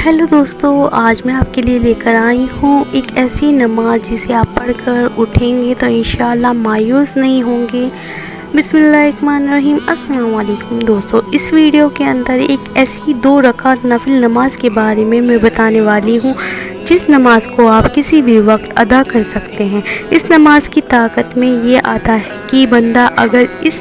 Hello दोस्तों, आज मैं आपके लिए लेकर आई हूँ एक ऐसी नमाज जिसे आप पढ़कर उठेंगे तो इंशाअल्लाह मायूस नहीं होंगे। बिस्मिल्लाहिर्रहमानिर्रहीम। अस्सलाम वालेकुम दोस्तों, इस वीडियो के अंदर एक ऐसी 2 रकात नफिल नमाज के बारे में मैं बताने वाली हूँ जिस नमाज को आप किसी भी वक्त अदा कर सकते हैं। इस नमाज की ताकत में ये आता है कि बंदा अगर इस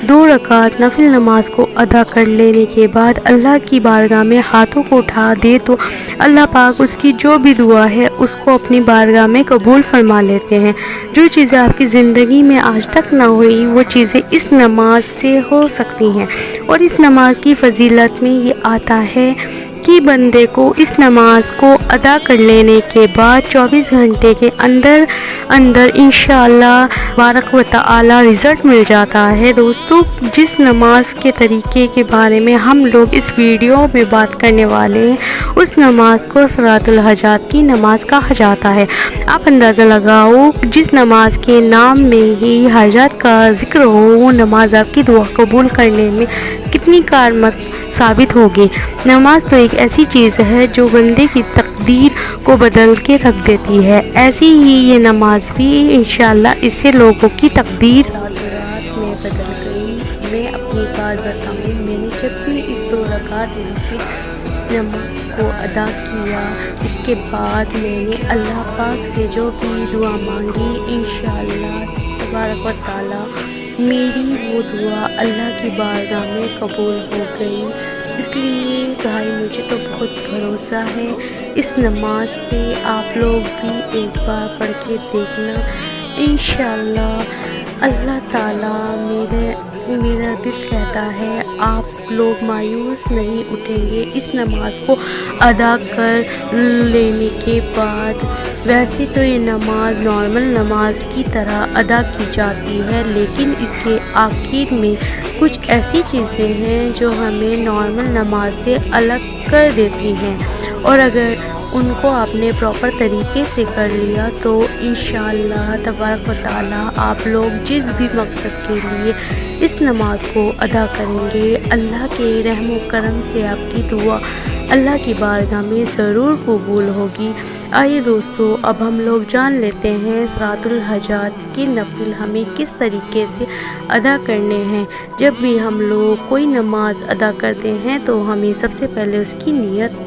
2 रकात नफिल नमाज को अदा कर लेने के बाद अल्लाह की बारगाह में हाथों को उठा दे तो अल्लाह पाक उसकी जो भी दुआ है उसको अपनी बारगाह में कबूल फरमा लेते हैं। जो चीज़ें आपकी ज़िंदगी में आज तक ना हुई वो चीज़ें इस नमाज से हो सकती हैं। और इस नमाज की फजीलत में ये आता है कि बंदे को इस नमाज को अदा कर लेने के बाद 24 घंटे के अंदर अंदर इंशाअल्लाह बारक व तआला रिज़ल्ट मिल जाता है। दोस्तों, जिस नमाज के तरीके के बारे में हम लोग इस वीडियो में बात करने वाले हैं उस नमाज को सलातुल हाजात की नमाज कहा जाता है। आप अंदाज़ा लगाओ, जिस नमाज के नाम में ही हाजात का जिक्र हो वो नमाज आपकी दुआ कबूल करने में कितनी कारगर साबित होगी। नमाज तो एक ऐसी चीज़ है जो बंदे की तकदीर को बदल के रख देती है। ऐसी ही ये नमाज भी इंशाअल्लाह इससे लोगों की तकदीर रात में बदल गई। मैं अपनी बात बताऊँ, मैंने जब भी इस 2 रकात नमाज को अदा किया इसके बाद मैंने अल्लाह पाक से जो भी दुआ मांगी इंशाअल्लाह तबारक व तआला मेरी वो दुआ अल्लाह की बारगाह में कबूल हो गई। इसलिए भाई मुझे तो बहुत भरोसा है इस नमाज पे। आप लोग भी एक बार पढ़ के देखना, इंशाअल्लाह अल्लाह ताला मेरा दिल कहता है आप लोग मायूस नहीं उठेंगे इस नमाज को अदा कर लेने के बाद। वैसे तो ये नमाज नॉर्मल नमाज की तरह अदा की जाती है, लेकिन इसके आखिर में कुछ ऐसी चीज़ें हैं जो हमें नॉर्मल नमाज से अलग कर देती हैं। और अगर उनको आपने प्रॉपर तरीके से कर लिया तो इंशाअल्लाह तबारक व तआला आप लोग जिस भी मकसद के लिए इस नमाज को अदा करेंगे अल्लाह के रहम व करम से आपकी दुआ अल्लाह की बारगाह में ज़रूर कबूल होगी। आइए दोस्तों, अब हम लोग जान लेते हैं सलातुल हाजात की नफिल हमें किस तरीके से अदा करने हैं। जब भी हम लोग कोई नमाज अदा करते हैं तो हमें सबसे पहले उसकी नीयत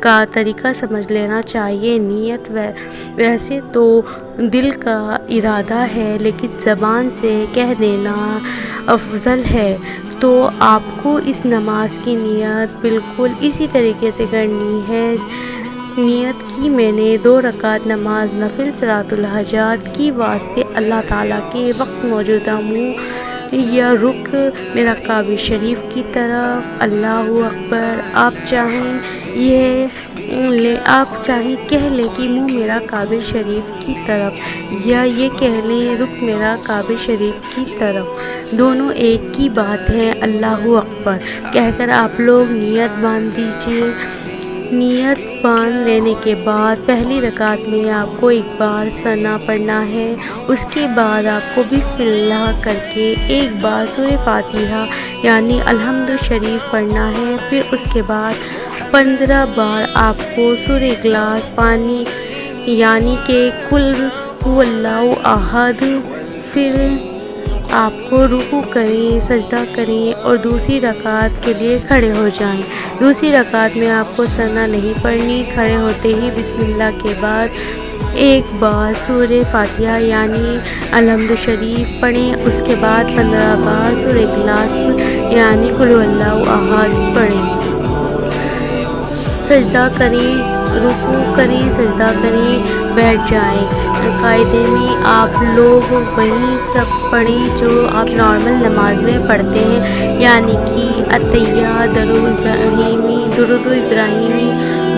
का तरीका समझ लेना चाहिए। नीयत वैसे तो दिल का इरादा है, लेकिन ज़बान से कह देना अफजल है। तो आपको इस नमाज की नीयत बिल्कुल इसी तरीके से करनी है। नियत की मैंने 2 रकात नमाज नफिल सलातुल हाजात की वास्ते अल्लाह ताला के वक्त मौजूदा मुँह या रुख मेरा काबे शरीफ की तरफ। अल्लाहु अकबर। आप चाहें कह लें कि मुँह मेरा काबे शरीफ की तरफ, या ये कह लें रुख मेरा काबे शरीफ की तरफ। दोनों एक ही बात है। अल्लाहु अकबर कहकर आप लोग नियत बांध दीजिए। नियत बांध लेने के बाद पहली रकात में आपको एक बार सना पढ़ना है। उसके बाद आपको बिस्मिल्लाह करके एक बार सूरह फातिहा यानी अल्हम्दु शरीफ पढ़ना है। फिर उसके बाद 15 बार आपको सूरह इखलास पानी यानी कि कुल हुवल्लाहु अहद। फिर आपको रुकू करें, सजदा करें और दूसरी रकात के लिए खड़े हो जाएं। दूसरी रकात में आपको सना नहीं पढ़नी। खड़े होते ही बिस्मिल्लाह के बाद एक बार सूरह फातिहा यानी अल्हम्दु शरीफ पढ़ें। उसके बाद 15 बार सूरह इखलास यानी कुल हुवल्लाहु अहद पढ़ें। सजदा करें, रुकू करें, सजदा करें, बैठ जाएं। कायदे में आप लोग वही सब पढ़ें जो आप नॉर्मल नमाज में पढ़ते हैं, यानी कि अतैया, दुरूद इब्राहिमी,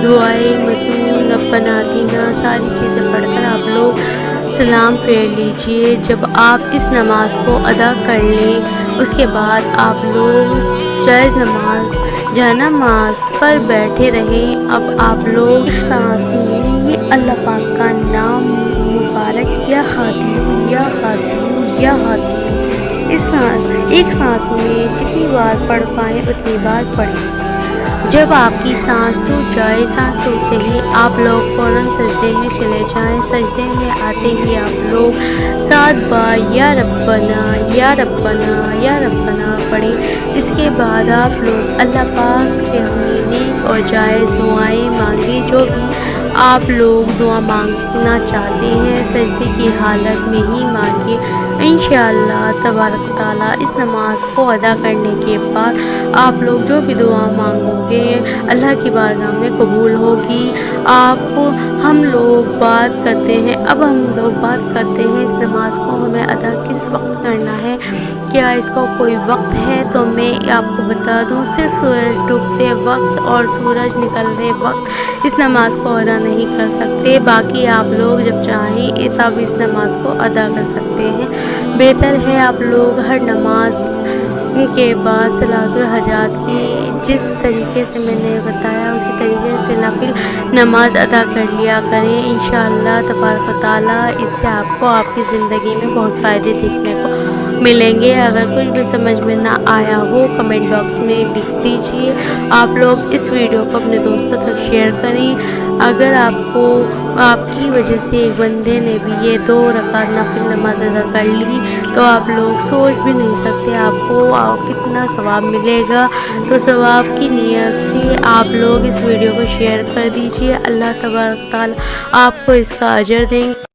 दुआए मसून, रब्बना आतिना, सारी चीज़ें पढ़कर आप लोग सलाम फेर लीजिए। जब आप इस नमाज को अदा कर लें उसके बाद आप लोग जानमाज पर बैठे रहें। अब आप लोग सांस में ये अल्लाह पाक का नाम मुबारक या हादी या हादी या हादी, एक सांस में जितनी बार पढ़ पाएँ उतनी बार पढ़ें। جب آپ کی سانس ٹوٹ جائے، سانس ٹوٹتے ہی آپ لوگ فوراً سجدے میں چلے جائیں۔ سجدے میں آتے ہی آپ لوگ 7 بار یا ربنا یا ربنا یا ربنا پڑھیں۔ اس کے بعد آپ لوگ اللہ پاک سے اپنی نیک اور جائز دعائیں مانگیں، جو بھی آپ لوگ دعا مانگنا چاہتے ہیں سجدے کی حالت میں ہی مانگیں۔ انشاءاللہ تبارک تعالیٰ اس نماز کو ادا کرنے کے بعد آپ لوگ جو بھی دعا مانگو گے اللہ کی بارگاہ میں قبول ہوگی۔ ہم لوگ بات کرتے ہیں اس نماز کو ہمیں ادا کس وقت کرنا ہے، کیا اس کا کوئی وقت ہے؟ تو میں آپ کو بتا دوں، صرف سورج ڈوبتے وقت اور سورج نکلنے وقت اس نماز کو ادا نہیں کر سکتے، باقی آپ لوگ جب چاہیں تب اس نماز کو ادا کر سکتے ہیں۔ بہتر ہے آپ لوگ ہر نماز کے بعد صلاۃ الحاجات کی جس طریقے سے میں نے بتایا اسی طریقے سے نفل نماز ادا کر لیا کریں۔ انشاءاللہ تبارک و تعالیٰ اس سے آپ کو آپ کی زندگی میں بہت فائدے دیکھنے کو ملیں گے۔ اگر کچھ بھی سمجھ میں نہ آیا ہو کمنٹ باکس میں لکھ دیجیے۔ آپ لوگ اس ویڈیو کو اپنے دوستوں تک شیئر کریں۔ اگر آپ کی وجہ سے ایک بندے نے بھی یہ 2 رکعت نفل نماز ادا کر لی تو آپ لوگ سوچ بھی نہیں سکتے آپ کو کتنا ثواب ملے گا۔ تو ثواب کی نیت سے آپ لوگ اس ویڈیو کو شیئر کر دیجیے۔ اللہ تبارک تعالیٰ آپ کو اس کا اجر دیں گے۔